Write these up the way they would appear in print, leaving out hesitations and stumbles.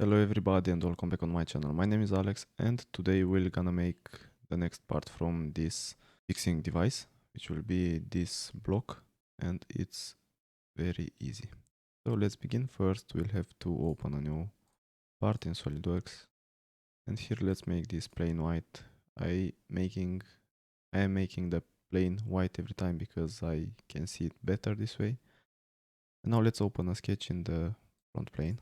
Hello everybody and welcome back on my channel. My name is Alex and today we're gonna make the next part from this fixing device, which will be this block, and it's very easy. So let's begin. First we'll have to open a new part in SolidWorks, and here let's make this plain white. I am making the plain white every time because I can see it better this way. And now let's open a sketch in the front plane.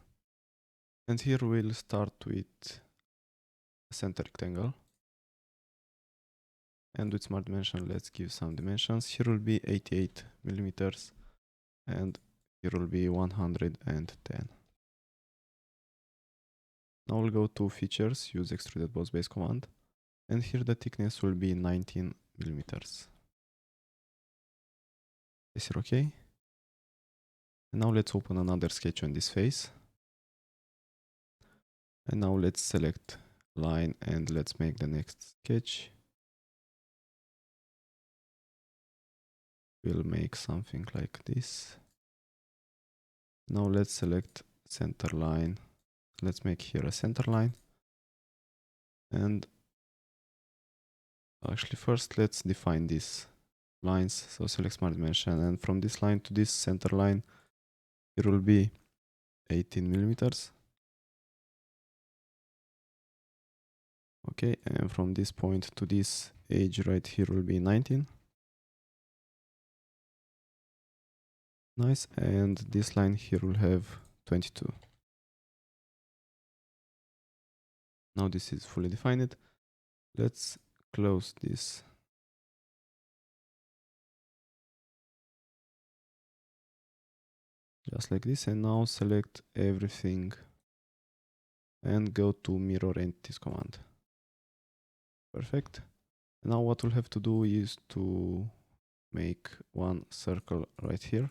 And here we'll start with a center rectangle. And with smart dimension, let's give some dimensions. Here will be 88 millimeters and here will be 110. Now we'll go to features, use extruded boss base command, and here the thickness will be 19 millimeters. Is it okay? And now let's open another sketch on this face. And now let's select line and let's make the next sketch. We'll make something like this. Now let's select center line. Let's make here a center line. And actually first let's define these lines. So select smart dimension, and from this line to this center line here will be 18 millimeters. Okay, and from this point to this edge right here will be 19. Nice, and this line here will have 22. Now this is fully defined. Let's close this. Just like this, and now select everything and go to mirror entities command. Perfect. And now what we'll have to do is to make one circle right here.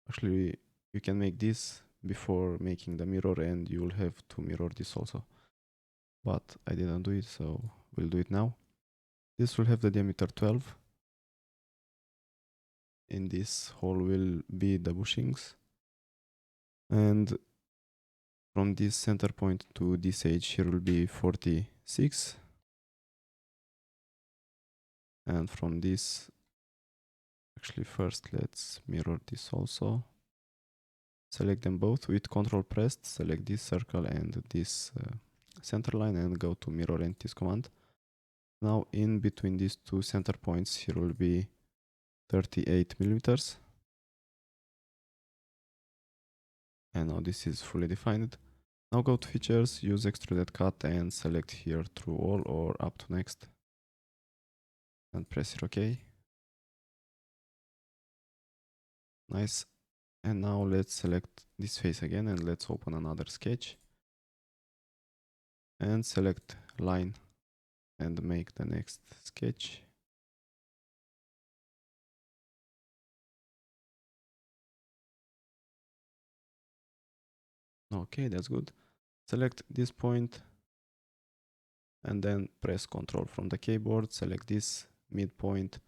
Actually, you can make this before making the mirror and you will have to mirror this also. But I didn't do it, so we'll do it now. This will have the diameter 12. In this hole will be the bushings. And from this center point to this edge here will be 46. And from this, actually first let's mirror this also. Select them both with Ctrl pressed, select this circle and this center line and go to mirror entities command. Now in between these two center points here will be 38 millimeters. And now this is fully defined. Now go to features, use Extruded Cut and select here through all or up to next. And press it OK. Nice. And now let's select this face again and let's open another sketch. And select line and make the next sketch. Okay, that's good. Select this point and then press Ctrl from the keyboard, select this midpoint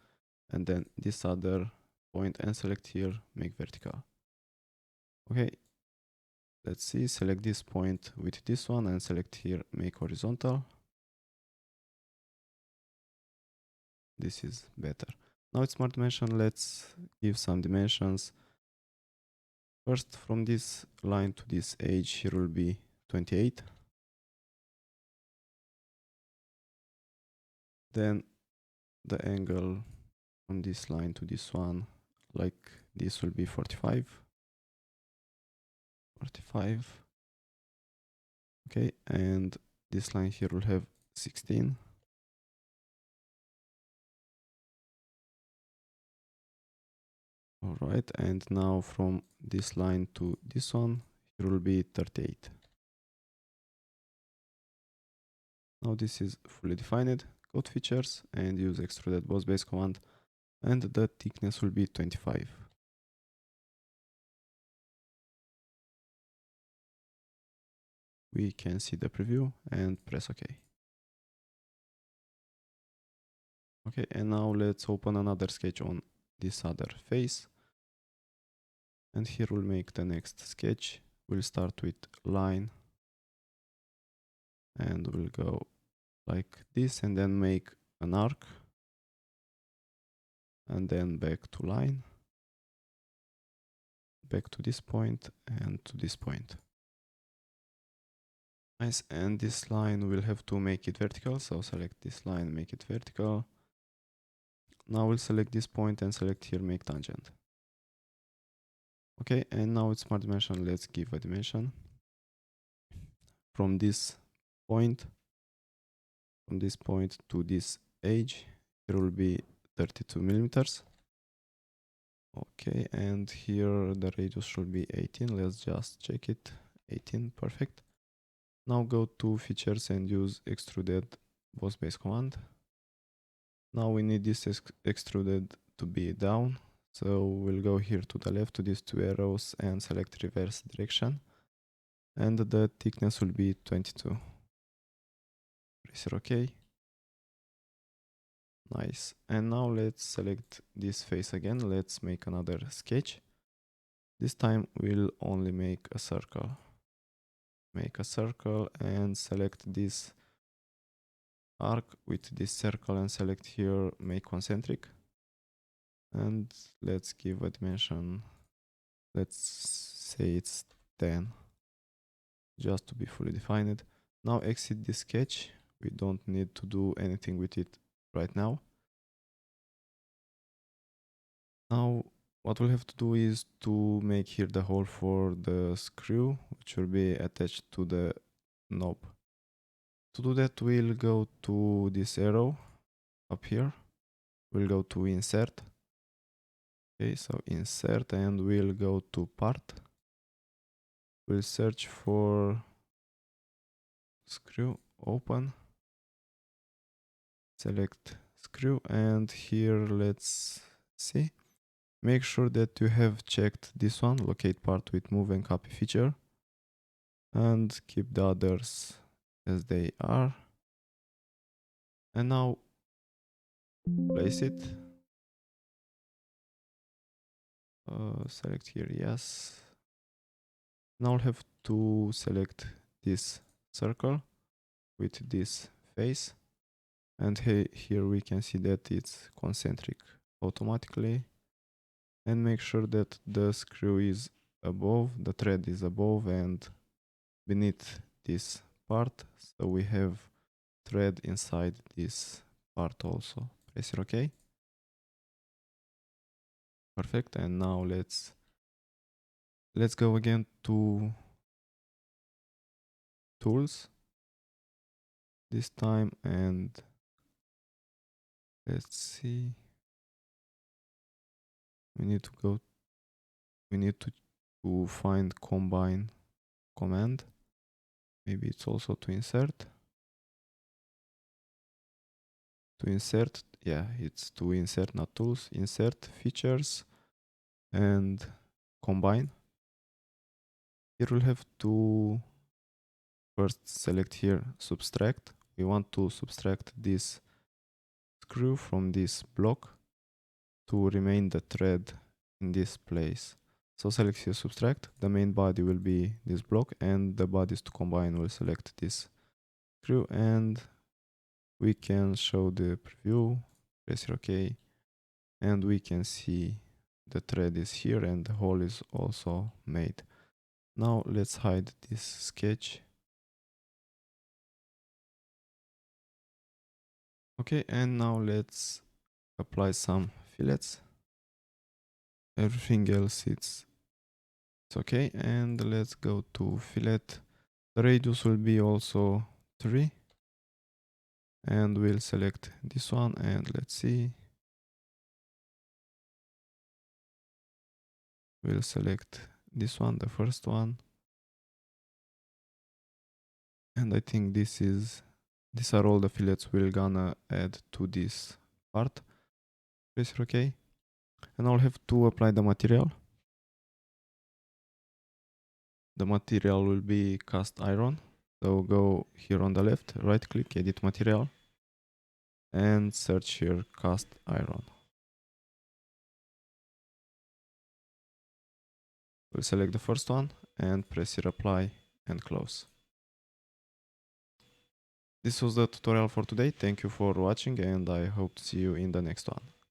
and then this other point and select here, make vertical. Okay, let's see, select this point with this one and select here, make horizontal. This is better. Now it's smart dimension, let's give some dimensions. First, from this line to this edge here will be 28. Then the angle from this line to this one, like this, will be 45. Okay, and this line here will have 16. All right, and now from this line to this one, here will be 38. Now this is fully defined. Go to features and use extruded boss base command, and the thickness will be 25. We can see the preview and press OK. Okay, and now let's open another sketch on this other face. And here we'll make the next sketch. We'll start with line and we'll go like this and then make an arc and then back to line, back to this point and to this point. Nice, and this line we'll have to make it vertical, so select this line, make it vertical. Now we'll select this point and select here make tangent. Okay, and now it's smart dimension. Let's give a dimension from this point to this edge. Here will be 32 millimeters. Okay, and here the radius should be 18. Let's just check it. 18, perfect. Now go to features and use extruded boss base command. Now we need this extruded to be down. So we'll go here to the left to these two arrows and select reverse direction. And the thickness will be 22. Press OK. Nice. And now let's select this face again. Let's make another sketch. This time we'll only make a circle. Make a circle and select this arc with this circle and select here make concentric. And let's give a dimension. Let's say it's 10. Just to be fully defined. Now exit the sketch. We don't need to do anything with it right now. Now what we'll have to do is to make here the hole for the screw, which will be attached to the knob. To do that, we'll go to this arrow up here. We'll go to insert. Okay, so insert, and we'll go to part. We'll search for screw, open, select screw, and here let's see. Make sure that you have checked this one, locate part with move and copy feature, and keep the others as they are. And now place it. Select here, yes. Now I'll have to select this circle with this face, and here we can see that it's concentric automatically. And make sure that the screw is above, the thread is above and beneath this part, so we have thread inside this part also. Press OK. Perfect. And now let's go again to tools this time, and let's see. We need to find combine command. Maybe it's also to insert. To insert, yeah, it's to insert, not tools. Insert features and combine. Here we'll have to first select here subtract. We want to subtract this screw from this block to remain the thread in this place. So select here subtract. The main body will be this block, and the bodies to combine will select this screw, and we can show the preview. Press OK, and we can see the thread is here and the hole is also made. Now let's hide this sketch. Okay, and now let's apply some fillets. Everything else it's okay, and let's go to fillet. The radius will be also 3, and we'll select this one, and let's see. We'll select this one, the first one, and I think these are all the fillets we're gonna add to this part. Press OK, and I'll have to apply the material. The material will be cast iron, so go here on the left, right click, edit material, and search here cast iron. We'll select the first one and press here apply and close. This was the tutorial for today. Thank you for watching and I hope to see you in the next one.